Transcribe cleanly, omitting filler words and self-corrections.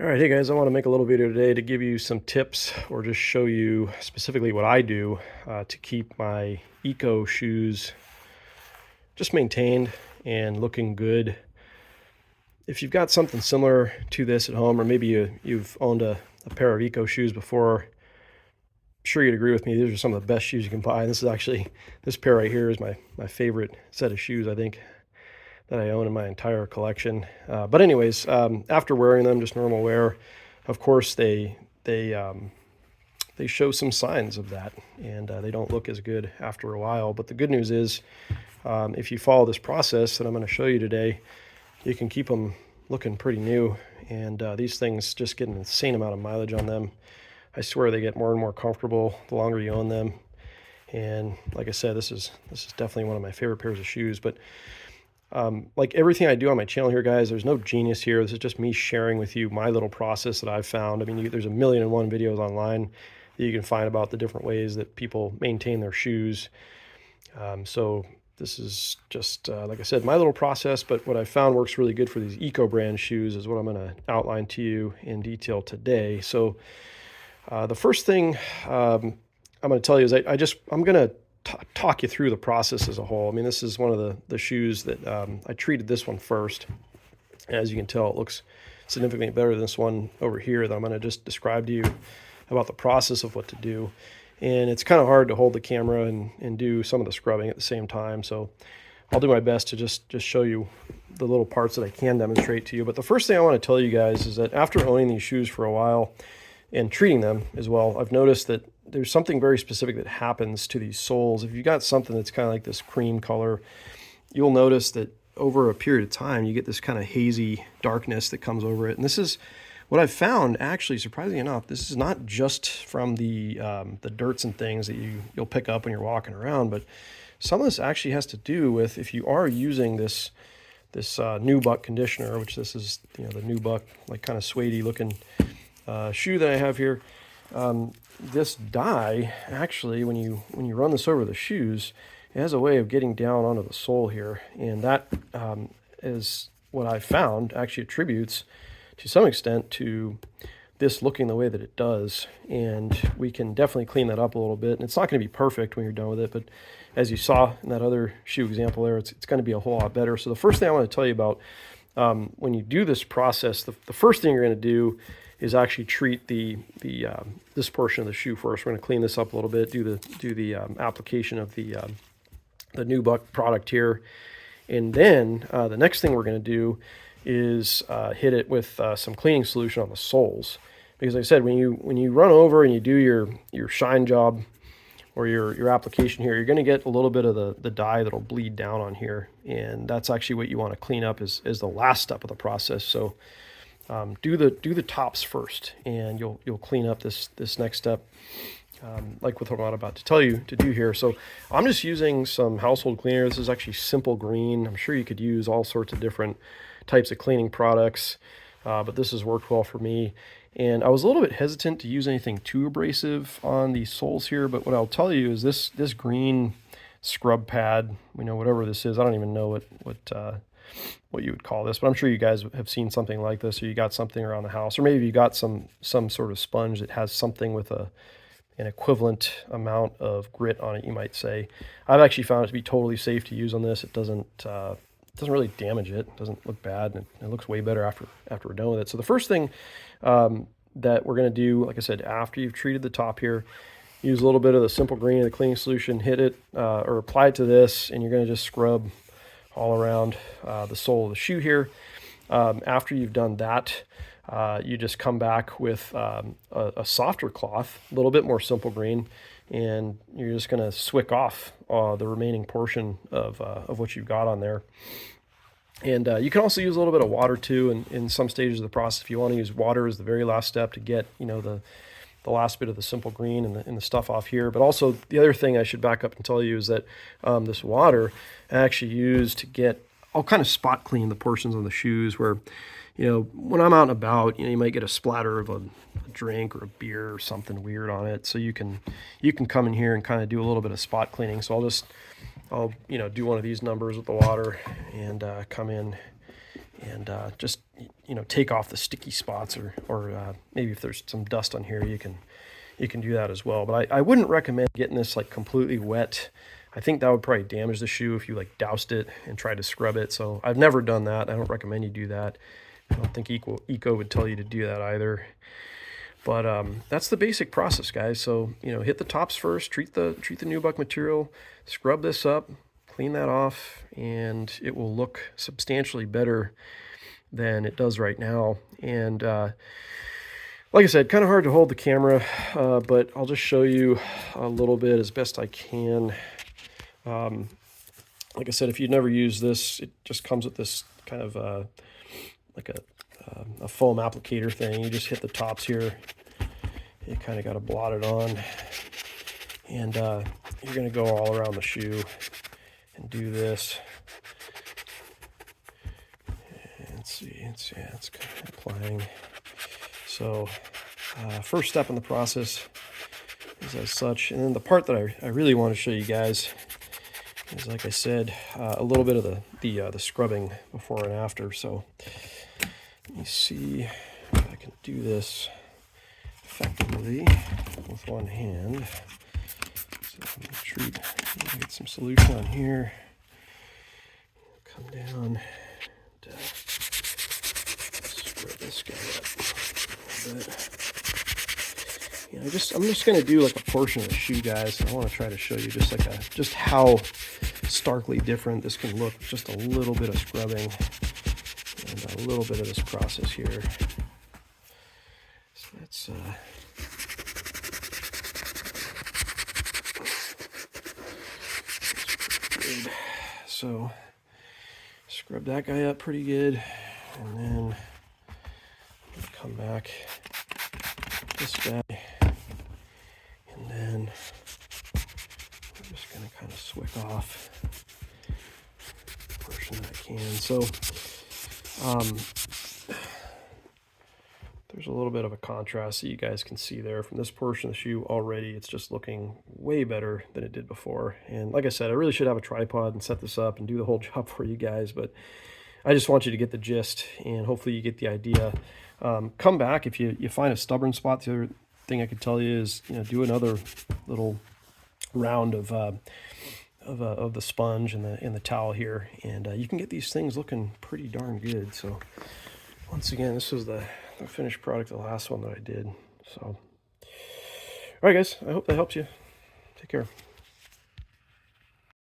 All right, hey guys, I want to make a little video today to give you some tips or just show you specifically what I do to keep my Ecco shoes just maintained and looking good. If you've got something similar to this at home, or maybe you've owned a pair of Ecco shoes before, I'm sure you'd agree with me. These are some of the best shoes you can buy. This pair right here is my favorite set of shoes, I think, that I own in my entire collection. But anyways, after wearing them, just normal wear, of course they show some signs of that, and they don't look as good after a while. But the good news is, if you follow this process that I'm going to show you today, you can keep them looking pretty new. And these things just get an insane amount of mileage on them. I swear they get more and more comfortable the longer you own them. And like I said, this is definitely one of my favorite pairs of shoes. But like everything I do on my channel here, guys, there's no genius here. This is just me sharing with you my little process that I've found. I mean, there's a million and one videos online that you can find about the different ways that people maintain their shoes. So this is just, like I said, my little process, but what I found works really good for these Ecco brand shoes is what I'm going to outline to you in detail today. So the first thing I'm going to tell you is I'm going to talk you through the process as a whole. I mean, this is one of the shoes that I treated this one first. As you can tell, it looks significantly better than this one over here that I'm going to just describe to you about the process of what to do. And it's kind of hard to hold the camera and do some of the scrubbing at the same time. So I'll do my best to just show you the little parts that I can demonstrate to you. But the first thing I want to tell you guys is that after owning these shoes for a while and treating them as well, I've noticed that there's something very specific that happens to these soles. If you've got something that's kind of like this cream color, you'll notice that over a period of time, you get this kind of hazy darkness that comes over it. And this is what I've found, actually, surprisingly enough, this is not just from the dirts and things that you'll pick up when you're walking around, but some of this actually has to do with if you are using this Nubuck conditioner, which this is, the Nubuck, like kind of suede-y looking shoe that I have here. This dye, actually, when you run this over the shoes, it has a way of getting down onto the sole here, and that is what I found actually attributes to some extent to this looking the way that it does. And we can definitely clean that up a little bit, and it's not going to be perfect when you're done with it, but as you saw in that other shoe example there, it's going to be a whole lot better. So the first thing I want to tell you about when you do this process, the first thing you're going to do is actually treat this portion of the shoe first. We're going to clean this up a little bit, do the application of the Nubuck product here, and then the next thing we're going to do is hit it with some cleaning solution on the soles, because like I said, when you run over and you do your shine job or your application here, you're going to get a little bit of the dye that'll bleed down on here, and that's actually what you want to clean up is the last step of the process. So do the tops first, and you'll clean up this next step, like with what I'm about to tell you to do here. So I'm just using some household cleaner. This is actually Simple Green. I'm sure you could use all sorts of different types of cleaning products, but this has worked well for me. And I was a little bit hesitant to use anything too abrasive on the soles here, but what I'll tell you is this green scrub pad, whatever this is, I don't even know what you would call this, but I'm sure you guys have seen something like this, or you got something around the house, or maybe you got some sort of sponge that has something with an equivalent amount of grit on it, you might say. I've actually found it to be totally safe to use on this. It doesn't really damage it. It doesn't look bad, and it looks way better after we're done with it. So the first thing that we're going to do, like I said, after you've treated the top here, use a little bit of the Simple Green, the cleaning solution, hit it or apply it to this, and you're going to just scrub all around the sole of the shoe here. After you've done that, you just come back with a softer cloth, a little bit more Simple Green, and you're just going to swick off the remaining portion of what you've got on there. And you can also use a little bit of water too in some stages of the process. If you want to use water as the very last step to get the last bit of the Simple Green and the stuff off here. But also the other thing I should back up and tell you is that this water I actually use to I'll kind of spot clean the portions on the shoes where, when I'm out and about, you might get a splatter of a drink or a beer or something weird on it. So you can come in here and kind of do a little bit of spot cleaning. So I'll do one of these numbers with the water and come in and just, you know, take off the sticky spots, or maybe if there's some dust on here, you can do that as well. But I wouldn't recommend getting this like completely wet. I think that would probably damage the shoe if you like doused it and tried to scrub it. So I've never done that. I don't recommend you do that. I don't think Ecco would tell you to do that either. But that's the basic process, guys. So, you know, hit the tops first, treat the Nubuck material, scrub this up, clean that off, and it will look substantially better than it does right now. And like I said, kind of hard to hold the camera, but I'll just show you a little bit as best I can. Like I said, if you've never used this, it just comes with this kind of like a foam applicator thing. You just hit the tops here. You kind of got to blot it on, and you're going to go all around the shoe and do this. And see, it's kind of applying. So first step in the process is as such, and then the part that I really want to show you guys is, like I said, a little bit of the scrubbing before and after. So let me see if I can do this effectively with one hand. So I'm going to get some solution on here. Come down and spread this guy up a little bit. Yeah, I'm just going to do like a portion of the shoe, guys. I want to try to show you just how starkly different this can look. Just a little bit of scrubbing and a little bit of this process here. So that's good. So scrub that guy up pretty good, and then come back this guy, and then I'm just going to kind of swick off the portion that I can. So there's a little bit of a contrast that you guys can see there from this portion of the shoe. Already it's just looking way better than it did before. And like I said, I really should have a tripod and set this up and do the whole job for you guys, but I just want you to get the gist, and hopefully you get the idea. Come back if you find a stubborn spot. The other thing I could tell you is, you know, do another little round of the sponge and the towel here, and you can get these things looking pretty darn good. So once again, this was the finished product of the last one that I did. So all right, guys, I hope that helps you. Take care.